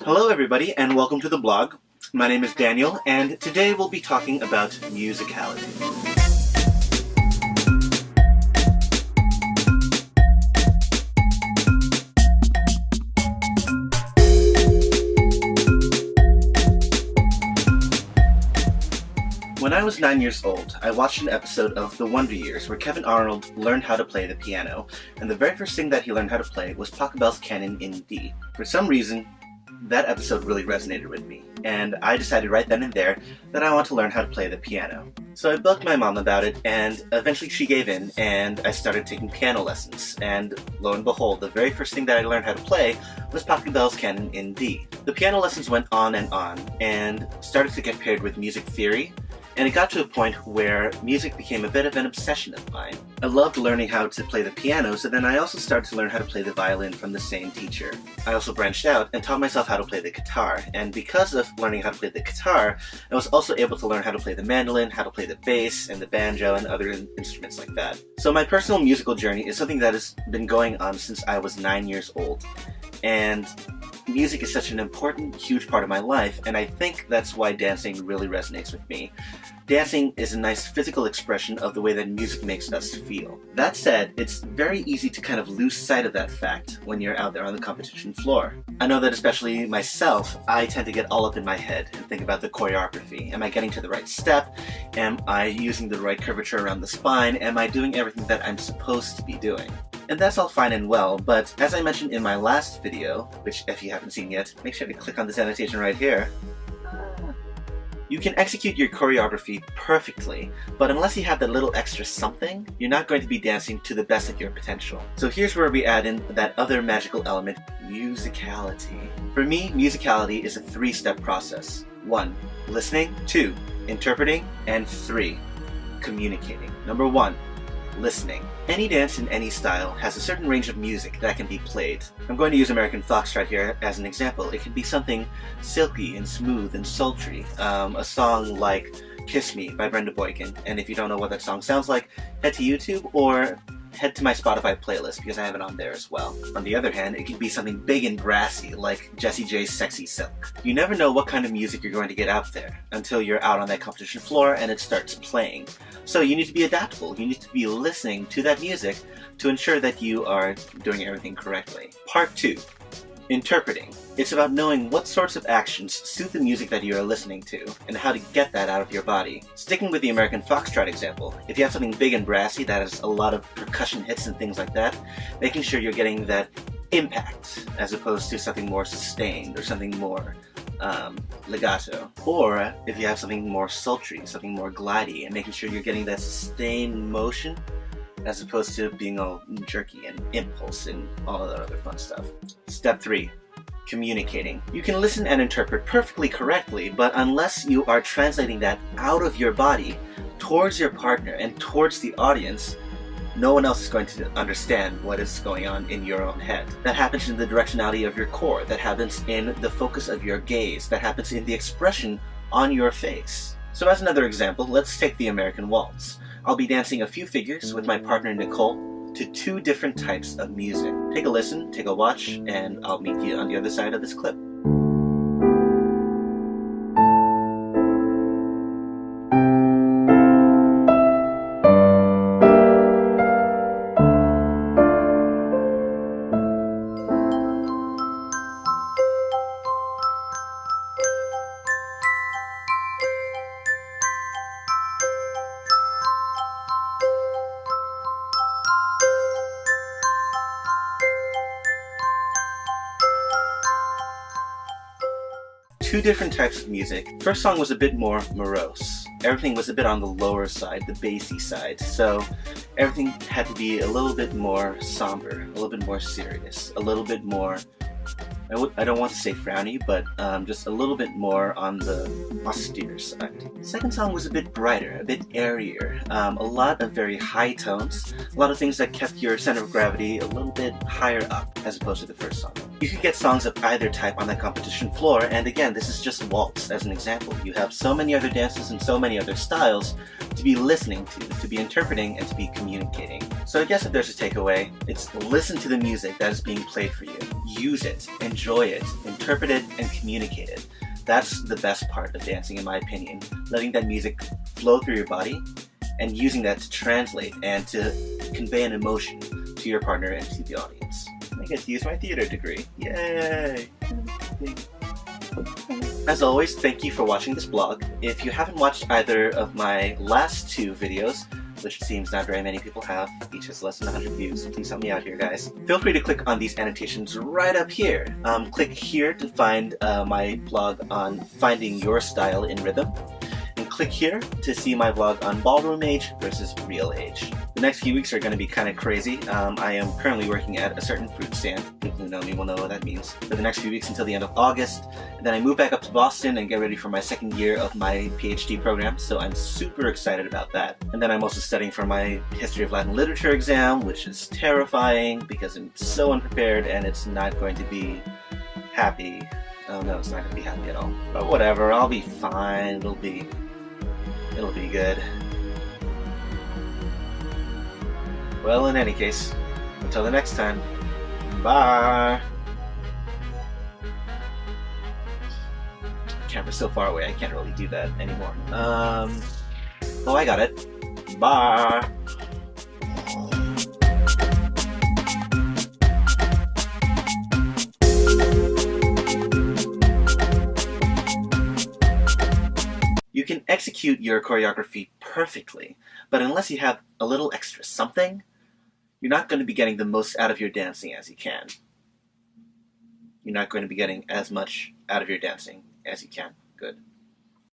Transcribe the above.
Hello everybody and welcome to the blog. My name is Daniel and today we'll be talking about musicality. When I was 9 years old, I watched an episode of The Wonder Years where Kevin Arnold learned how to play the piano, and the very first thing that he learned how to play was Pachelbel's Canon in D. For some reason, that episode really resonated with me, and I decided right then and there that I want to learn how to play the piano. So I bugged my mom about it, and eventually she gave in, and I started taking piano lessons, and lo and behold, the very first thing that I learned how to play was Pachelbel's Canon in D. The piano lessons went on, and started to get paired with music theory, and it got to a point where music became a bit of an obsession of mine. I loved learning how to play the piano, so then I also started to learn how to play the violin from the same teacher. I also branched out and taught myself how to play the guitar, and because of learning how to play the guitar, I was also able to learn how to play the mandolin, how to play the bass, and the banjo, and other instruments like that. So my personal musical journey is something that has been going on since I was 9 years old, and music is such an important, huge part of my life, and I think that's why dancing really resonates with me. Dancing is a nice physical expression of the way that music makes us feel. That said, it's very easy to kind of lose sight of that fact when you're out there on the competition floor. I know that especially myself, I tend to get all up in my head and think about the choreography. Am I getting to the right step? Am I using the right curvature around the spine? Am I doing everything that I'm supposed to be doing? And that's all fine and well, but as I mentioned in my last video, which if you haven't seen yet, make sure to click on this annotation right here. You can execute your choreography perfectly, but unless you have that little extra something, you're not going to be dancing to the best of your potential. So here's where we add in that other magical element, musicality. For me, musicality is a three-step process. 1. Listening. 2. Interpreting. And 3. Communicating. Number 1. Listening. Any dance in any style has a certain range of music that can be played. I'm going to use American Foxtrot here as an example. It can be something silky and smooth and sultry. A song like Kiss Me by Brenda Boykin. And if you don't know what that song sounds like, head to YouTube or head to my Spotify playlist because I have it on there as well. On the other hand, it can be something big and brassy like Jessie J's Sexy Silk. You never know what kind of music you're going to get out there until you're out on that competition floor and it starts playing. So you need to be adaptable. You need to be listening to that music to ensure that you are doing everything correctly. Part 2. Interpreting. It's about knowing what sorts of actions suit the music that you are listening to, and how to get that out of your body. Sticking with the American Foxtrot example, if you have something big and brassy that has a lot of percussion hits and things like that, making sure you're getting that impact, as opposed to something more sustained or something more legato. Or if you have something more sultry, something more glidey, and making sure you're getting that sustained motion, as opposed to being all jerky and impulse and all of that other fun stuff. Step 3. Communicating. You can listen and interpret perfectly correctly, but unless you are translating that out of your body towards your partner and towards the audience, no one else is going to understand what is going on in your own head. That happens in the directionality of your core, that happens in the focus of your gaze, that happens in the expression on your face. So as another example, let's take the American Waltz. I'll be dancing a few figures with my partner Nicole to 2 different types of music. Take a listen, take a watch, and I'll meet you on the other side of this clip. Two different types of music. First song was a bit more morose. Everything was a bit on the lower side, the bassy side, so everything had to be a little bit more somber, a little bit more serious, a little bit more, I don't want to say frowny, but just a little bit more on the austere side. Second song was a bit brighter, a bit airier, a lot of very high tones, a lot of things that kept your center of gravity a little bit higher up as opposed to the first song. You can get songs of either type on that competition floor, and again, this is just waltz as an example. You have so many other dances and so many other styles to be listening to be interpreting, and to be communicating. So I guess if there's a takeaway, it's listen to the music that is being played for you. Use it, enjoy it, interpret it, and communicate it. That's the best part of dancing, in my opinion. Letting that music flow through your body, and using that to translate and to convey an emotion to your partner and to the audience. I get to use my theater degree. Yay! As always, thank you for watching this blog. If you haven't watched either of my last 2 videos, which it seems not very many people have, each has less than 100 views, please help me out here, guys. Feel free to click on these annotations right up here. Click here to find my blog on finding your style in rhythm. And click here to see my vlog on ballroom age versus real age. The next few weeks are going to be kind of crazy. I am currently working at a certain fruit stand. People who know me will know what that means. For the next few weeks until the end of August. And then I move back up to Boston and get ready for my second year of my PhD program, so I'm super excited about that. And then I'm also studying for my History of Latin Literature exam, which is terrifying because I'm so unprepared and it's not going to be happy. Oh no, it's not going to be happy at all. But whatever, I'll be fine. It'll be good. Well, in any case, until the next time, bye! Camera's so far away, I can't really do that anymore. Oh, I got it. Bye! You can execute your choreography perfectly, but unless you have a little extra something, you're not going to be getting the most out of your dancing as you can. You're not going to be getting as much out of your dancing as you can. Good.